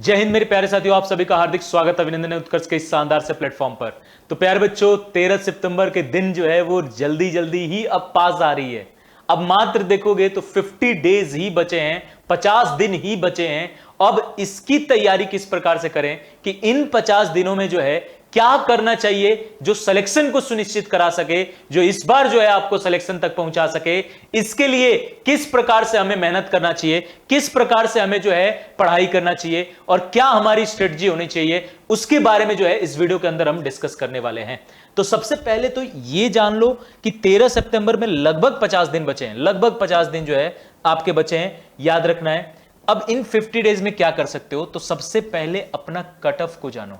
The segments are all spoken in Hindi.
जय हिंद मेरे प्यारे साथियों, आप सभी का हार्दिक स्वागत अभिनंदन है उत्कर्ष के इस शानदार से प्लेटफॉर्म पर। तो प्यारे बच्चों, 13 सितंबर के दिन जो है वो जल्दी जल्दी ही अब पास आ रही है। अब मात्र देखोगे तो 50 डेज ही बचे हैं, 50 दिन ही बचे हैं। अब इसकी तैयारी किस प्रकार से करें कि इन 50 दिनों में जो है क्या करना चाहिए जो सिलेक्शन को सुनिश्चित करा सके, जो इस बार जो है आपको सिलेक्शन तक पहुंचा सके। इसके लिए किस प्रकार से हमें मेहनत करना चाहिए, किस प्रकार से हमें जो है पढ़ाई करना चाहिए और क्या हमारी स्ट्रेटजी होनी चाहिए, उसके बारे में जो है इस वीडियो के अंदर हम डिस्कस करने वाले हैं। तो सबसे पहले तो ये जान लो कि 13 सितंबर में लगभग 50 दिन बचे हैं, लगभग 50 दिन जो है आपके बचे हैं, याद रखना है। अब इन 50 डेज में क्या कर सकते हो, तो सबसे पहले अपना कट ऑफ को जानो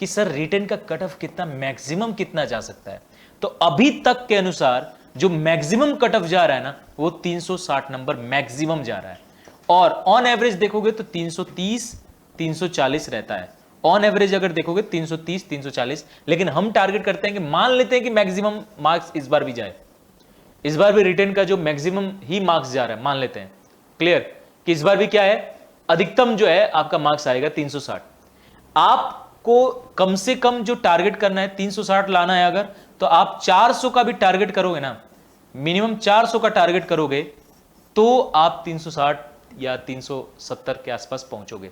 कि सर रिटन का कट ऑफ कितना, मैक्सिमम कितना जा सकता है। तो अभी तक के अनुसार जो मैक्सिमम कट ऑफ जा रहा है ना, वो 360 नंबर मैक्सिमम जा रहा है। और ऑन एवरेज देखोगे तो 330 340 रहता है। ऑन एवरेज अगर देखोगे 330 340, लेकिन हम टारगेट करते हैं कि मान लेते हैं कि मैक्सिमम मार्क्स इस बार भी जाए, इस बार भी रिटन का जो मैक्सिमम ही मार्क्स जा रहा है, मान लेते हैं क्लियर कि इस बार भी क्या है, अधिकतम जो है आपका मार्क्स आएगा 360। आप को कम से कम जो टारगेट करना है 360 लाना है, अगर तो आप 400 का भी टारगेट करोगे ना, मिनिमम 400 का टारगेट करोगे तो आप 360 या 370 के आसपास पहुंचोगे।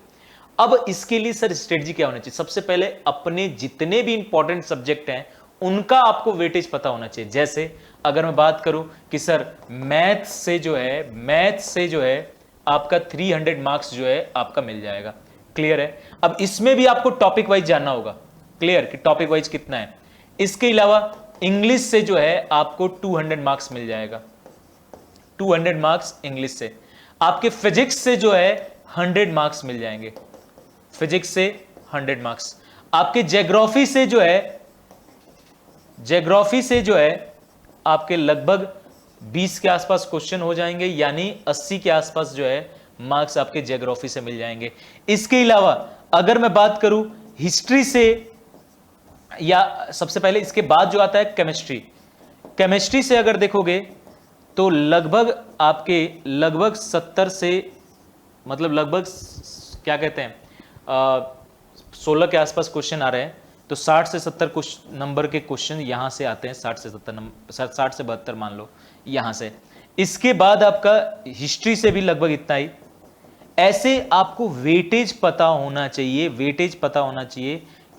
अब इसके लिए सर स्ट्रेटजी क्या होनी चाहिए, सबसे पहले अपने जितने भी इंपॉर्टेंट सब्जेक्ट हैं उनका आपको वेटेज पता होना चाहिए। जैसे अगर मैं बात करूं कि सर मैथ से जो है आपका 300 मार्क्स जो है आपका मिल जाएगा, क्लियर है। अब इसमें भी आपको टॉपिक वाइज जानना होगा, क्लियर कि टॉपिक वाइज कितना है। इसके अलावा इंग्लिश से जो है आपको 200 मार्क्स मिल जाएगा, 200 मार्क्स इंग्लिश से। आपके फिजिक्स से जो है 100 मार्क्स मिल जाएंगे, फिजिक्स से 100 मार्क्स। आपके ज्योग्राफी से जो है आपके लगभग 20 के आसपास क्वेश्चन हो जाएंगे, यानी 80 के आसपास जो है मार्क्स आपके ज्योग्राफी से मिल जाएंगे। इसके अलावा अगर मैं बात करूं हिस्ट्री से, या सबसे पहले इसके बाद जो आता है केमिस्ट्री से अगर देखोगे तो लगभग 70 से, मतलब लगभग क्या कहते हैं 16 के आसपास क्वेश्चन आ रहे हैं। तो 60 से 70 नंबर के क्वेश्चन यहां से आते हैं, 60 से 72 मान लो यहां से। इसके बाद आपका हिस्ट्री से भी लगभग इतना ही। ऐसे आपको वेटेज पता होना चाहिए,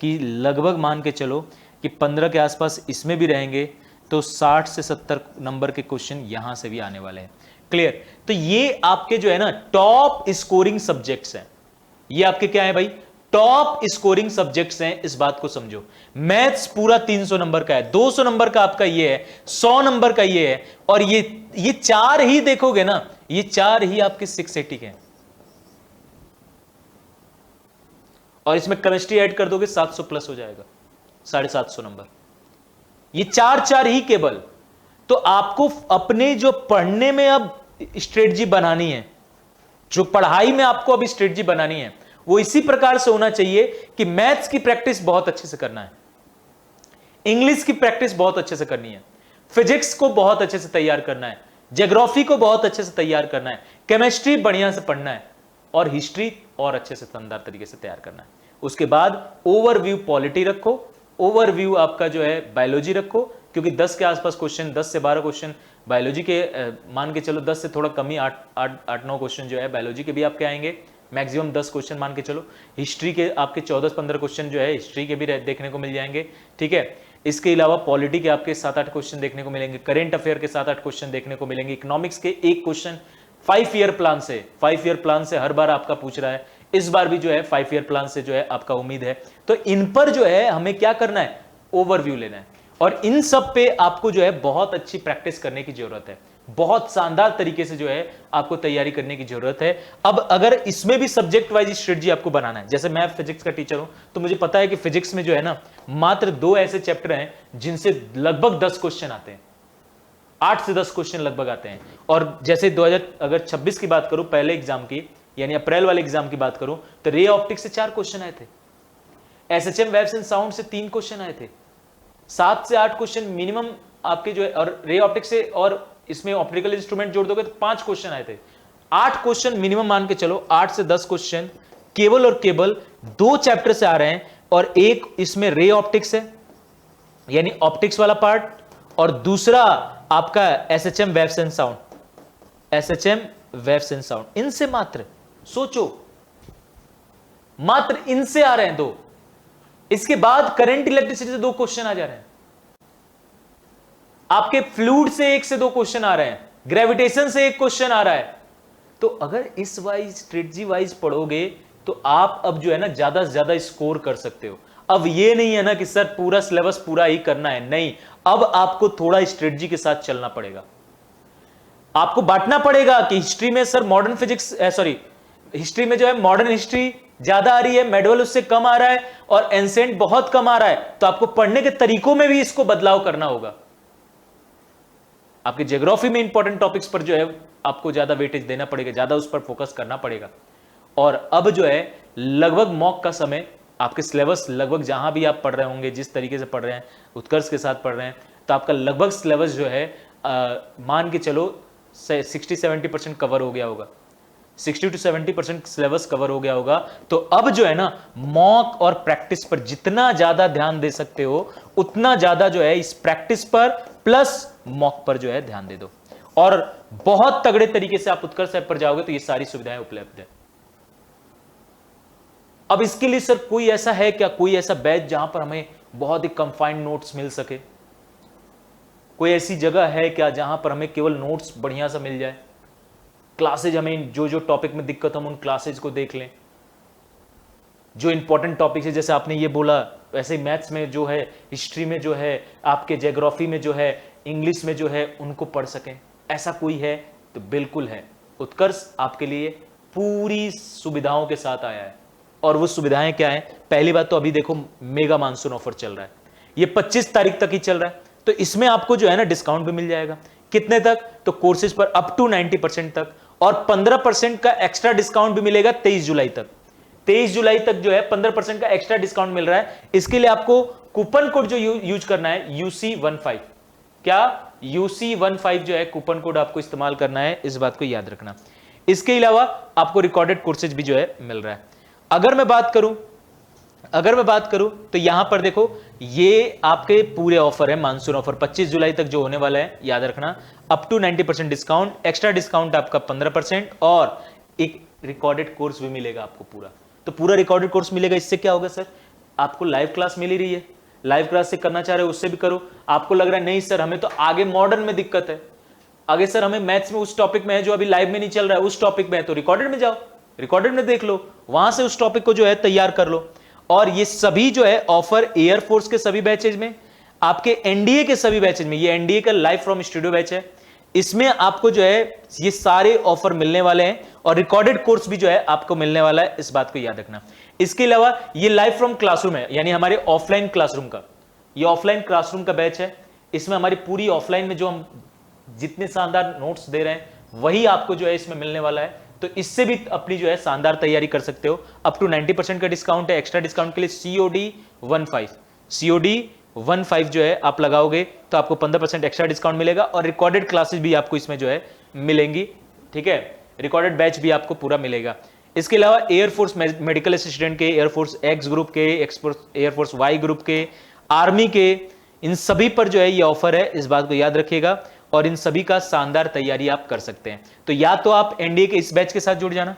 कि लगभग मान के चलो कि 15 के आसपास इसमें भी रहेंगे, तो 60 से 70 नंबर के क्वेश्चन यहां से भी आने वाले हैं, क्लियर। तो ये आपके जो है ना टॉप स्कोरिंग सब्जेक्ट्स हैं, ये आपके क्या है भाई, टॉप स्कोरिंग सब्जेक्ट्स हैं। इस बात को समझो, मैथ्स पूरा 300 नंबर का है, 200 नंबर का आपका ये है, 100 नंबर का ये है, और ये चार ही देखोगे ना, ये चार ही आपके 680 के हैं। और इसमें केमिस्ट्री ऐड कर दोगे 700 प्लस हो जाएगा, 750 नंबर। ये चार ही केवल। तो आपको अपने जो पढ़ने में अब स्ट्रेटजी बनानी है, जो पढ़ाई में आपको अब स्ट्रेटजी बनानी है, वो इसी प्रकार से होना चाहिए कि मैथ्स की प्रैक्टिस बहुत अच्छे से करना है, इंग्लिश की प्रैक्टिस बहुत अच्छे से करनी है, फिजिक्स को बहुत अच्छे से तैयार करना है, ज्योग्राफी को बहुत अच्छे से तैयार करना है, केमिस्ट्री बढ़िया से पढ़ना है, और हिस्ट्री और अच्छे से शानदार तरीके से तैयार करना है। उसके बाद ओवरव्यू पॉलिटी रखो, ओवरव्यू आपका जो है बायोलॉजी रखो, क्योंकि 10 के आसपास क्वेश्चन, 10 से 12 क्वेश्चन बायोलॉजी के, मान के चलो 10 से थोड़ा कम ही 8-9 क्वेश्चन जो है बायोलॉजी के भी आपके आएंगे, मैक्सिमम 10 क्वेश्चन मान के चलो। हिस्ट्री के आपके 14-15 क्वेश्चन जो है हिस्ट्री के भी देखने को मिल जाएंगे, ठीक है। इसके अलावा पॉलिटी के आपके 7-8 क्वेश्चन देखने को मिलेंगे, करेंट अफेयर के 7-8 क्वेश्चन देखने को मिलेंगे, इकोनॉमिक्स के एक क्वेश्चन 5 ईयर प्लान से हर बार आपका पूछ रहा है, इस बार भी जो है 5 ईयर प्लान से जो है आपका उम्मीद है। तो इन पर जो है हमें क्या करना है, ओवरव्यू लेना है, और इन सब पे आपको जो है बहुत अच्छी प्रैक्टिस करने की जरूरत है, बहुत शानदार तरीके से जो है आपको तैयारी करने की जरूरत है। अब अगर इसमें भी सब्जेक्ट वाइज स्ट्रेटजी आपको बनाना है, जैसे मैं फिजिक्स का टीचर हूं, तो मुझे पता है कि फिजिक्स में जो है ना मात्र 2 ऐसे चैप्टर हैं जिनसे लगभग 10 क्वेश्चन आते हैं, 8 से 10 क्वेश्चन लगभग आते हैं। और जैसे 2026 की बात करूं, पहले एग्जाम की यानी अप्रैल वाले एग्जाम की बात करूं, तो रे ऑप्टिक्स से 4 क्वेश्चन आए थे, एसएचएम वेव्स एंड साउंड से 3 क्वेश्चन आए थे, 7 से 8 क्वेश्चन मिनिमम आपके जो है, और रे ऑप्टिक्स से और इसमें ऑप्टिकल इंस्ट्रूमेंट जोड़ दोगे तो 5 क्वेश्चन आए थे। 8 क्वेश्चन मिनिमम मान के चलो, 8 से 10 क्वेश्चन केवल और केवल 2 चैप्टर से आ रहे हैं, और एक इसमें रे ऑप्टिक्स है यानी ऑप्टिक्स वाला पार्ट, और दूसरा आपका SHM waves and sound, SHM waves and sound. इनसे मात्र सोचो, मात्र इनसे आ रहे हैं 2। इसके बाद करंट इलेक्ट्रिसिटी से 2 क्वेश्चन आ जा रहे हैं, आपके फ्लूइड से 1 से 2 क्वेश्चन आ रहे हैं, ग्रेविटेशन से 1 क्वेश्चन आ रहा है। तो अगर इस वाइज स्ट्रेटजी वाइज पढ़ोगे तो आप अब जो है ना ज्यादा से ज्यादा स्कोर कर सकते हो। अब ये नहीं है ना कि सर पूरा सिलेबस पूरा ही करना है, नहीं, अब आपको थोड़ा स्ट्रेटजी के साथ चलना पड़ेगा। आपको बांटना पड़ेगा कि हिस्ट्री में sir modern physics, sorry history में जो है मॉडर्न हिस्ट्री ज्यादा आ रही है, मेडवल उससे कम आ रहा है, और एंसेंट बहुत कम आ रहा है, तो आपको पढ़ने के तरीकों में भी इसको बदलाव करना होगा। आपके ज्योग्राफी में इंपॉर्टेंट टॉपिक्स पर जो है आपको ज्यादा वेटेज देना पड़ेगा, ज्यादा उस पर फोकस करना पड़ेगा। और अब जो है लगभग मॉक का समय, आपके सिलेबस लगभग जहां भी आप पढ़ रहे होंगे, जिस तरीके से पढ़ रहे हैं, उत्कर्ष के साथ पढ़ रहे हैं, तो आपका लगभग सिलेबस जो है मान के चलो 60-70% कवर हो गया होगा, 60 to 70% सिलेबस कवर हो गया होगा। तो अब जो है ना मॉक और प्रैक्टिस पर जितना ज्यादा ध्यान दे सकते हो, उतना ज्यादा जो है इस प्रैक्टिस पर प्लस मॉक पर जो है ध्यान दे दो, और बहुत तगड़े तरीके से आप उत्कर्ष ऐप पर जाओगे तो ये सारी सुविधाएं उपलब्ध है। अब इसके लिए सर कोई ऐसा है क्या, कोई ऐसा बैच जहां पर हमें बहुत ही कंफाइंड नोट्स मिल सके? कोई ऐसी जगह है क्या जहां पर हमें केवल नोट्स बढ़िया सा मिल जाए, क्लासेज हमें जो जो टॉपिक में दिक्कत हम उन क्लासेज को देख लें, जो इंपॉर्टेंट टॉपिक है, जैसे आपने ये बोला वैसे ही मैथ्स में जो है, हिस्ट्री में जो है, आपके ज्योग्राफी में जो है, इंग्लिश में जो है, उनको पढ़ सकें? ऐसा कोई है तो बिल्कुल है। उत्कर्ष आपके लिए पूरी सुविधाओं के साथ आया है। और वो सुविधाएं क्या है? पहली बात तो अभी देखो मेगा मानसून ऑफर चल रहा है, ये 25 तारीख तक ही चल रहा है, तो इसमें आपको जो है ना डिस्काउंट भी मिल जाएगा। कितने तक? तो कोर्सेज पर अप टू 90% तक, और 15% का एक्स्ट्रा डिस्काउंट भी मिलेगा 23 जुलाई तक। 23 जुलाई तक जो है 15% का एक्स्ट्रा डिस्काउंट मिल रहा है। इसके लिए आपको कूपन कोड जो यूज करना है UC15, क्या UC15 जो है कूपन कोड आपको इस्तेमाल करना है, इस बात को याद रखना। इसके अलावा आपको रिकॉर्डेड कोर्सेज भी जो है मिल रहा है। अगर मैं बात करूं तो यहां पर देखो ये आपके पूरे ऑफर है, मानसून ऑफर 25 जुलाई तक जो होने वाला है, याद रखना। Up to 90% discount, extra discount आपका 15%, और एक रिकॉर्डेड कोर्स भी मिलेगा आपको पूरा। तो पूरा रिकॉर्डेड कोर्स मिलेगा। इससे क्या होगा सर? आपको लाइव क्लास मिल ही रही है, लाइव क्लास से करना चाह रहे हो उससे भी करो। आपको लग रहा है नहीं सर हमें तो आगे मॉडर्न में दिक्कत है, आगे सर हमें मैथ्स में उस टॉपिक में है जो अभी लाइव में नहीं चल रहा है, उस टॉपिक में है, तो रिकॉर्डेड में जाओ, रिकॉर्डेड में देख लो, वहां से उस टॉपिक को जो है तैयार कर लो। और ये सभी जो है ऑफर एयरफोर्स के सभी बैचेज में, आपके एनडीए के सभी बैचेज में, ये एनडीए का लाइव फ्रॉम स्टूडियो बैच है, इसमें आपको जो है ये सारे ऑफर मिलने वाले हैं, और रिकॉर्डेड कोर्स भी जो है आपको मिलने वाला है, इस बात को याद रखना। इसके अलावा ये लाइव फ्रॉम क्लासरूम है, यानी हमारे ऑफलाइन क्लासरूम का, ये ऑफलाइन क्लासरूम का बैच है। इसमें हमारी पूरी ऑफलाइन में जो हम जितने शानदार नोट्स दे रहे हैं वही आपको जो है इसमें मिलने वाला है। तो इससे भी अपनी जो है शानदार तैयारी कर सकते हो। अप टू 90% का डिस्काउंट है। एक्स्ट्रा डिस्काउंट के लिए COD15 जो है आप लगाओगे तो आपको 15% एक्स्ट्रा डिस्काउंट मिलेगा, और रिकॉर्डेड क्लासेस भी आपको इसमें जो है मिलेंगी, ठीक है, रिकॉर्डेड बैच भी आपको पूरा मिलेगा। इसके अलावा एयरफोर्स मेडिकल असिस्टेंट के, एयरफोर्स एक्स ग्रुप के, एयरफोर्स वाई ग्रुप के, आर्मी के, इन सभी पर जो है ये ऑफर है, इस बात को याद रखिएगा। और इन सभी का शानदार तैयारी आप कर सकते हैं। तो या तो आप एनडीए के इस बैच के साथ जुड़ जाना,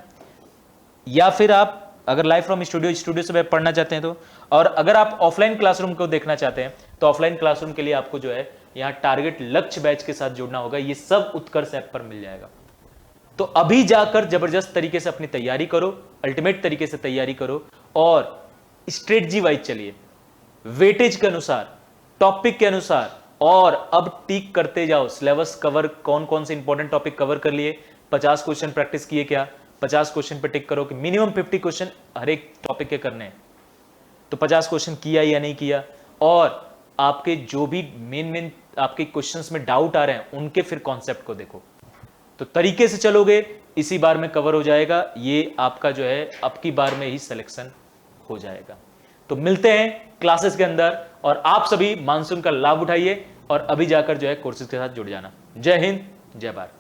या फिर आप अगर लाइव फ्रॉम स्टूडियो से पढ़ना चाहते हैं तो, और अगर आप ऑफलाइन क्लासरूम को देखना चाहते हैं तो ऑफलाइन क्लासरूम के लिए आपको जो है यहाँ टारगेट लक्ष्य बैच के साथ जुड़ना होगा। ये सब उत्कर्ष ऐप पर मिल जाएगा। तो अभी जाकर जबरदस्त तरीके से अपनी तैयारी करो, अल्टीमेट तरीके से तैयारी करो, और स्ट्रेटजी वाइज चलिए, वेटेज के अनुसार, टॉपिक के अनुसार, और अब टिक करते जाओ। सिलेबस कवर, कौन कौन से इंपॉर्टेंट टॉपिक कवर कर लिए, 50 क्वेश्चन प्रैक्टिस किए क्या, 50 क्वेश्चन पे टिक करो कि मिनिमम 50 क्वेश्चन हर एक टॉपिक के करने हैं। तो 50 क्वेश्चन किया या नहीं किया, और आपके जो भी मेन आपके क्वेश्चंस में डाउट आ रहे हैं उनके फिर कॉन्सेप्ट को देखो। तो तरीके से चलोगे, इसी बार में कवर हो जाएगा। ये आपका जो है अब की बार में ही सिलेक्शन हो जाएगा। तो मिलते हैं क्लासेस के अंदर, और आप सभी मानसून का लाभ उठाइए, और अभी जाकर जो है कोर्सेज के साथ जुड़ जाना। जय हिंद, जय भारत।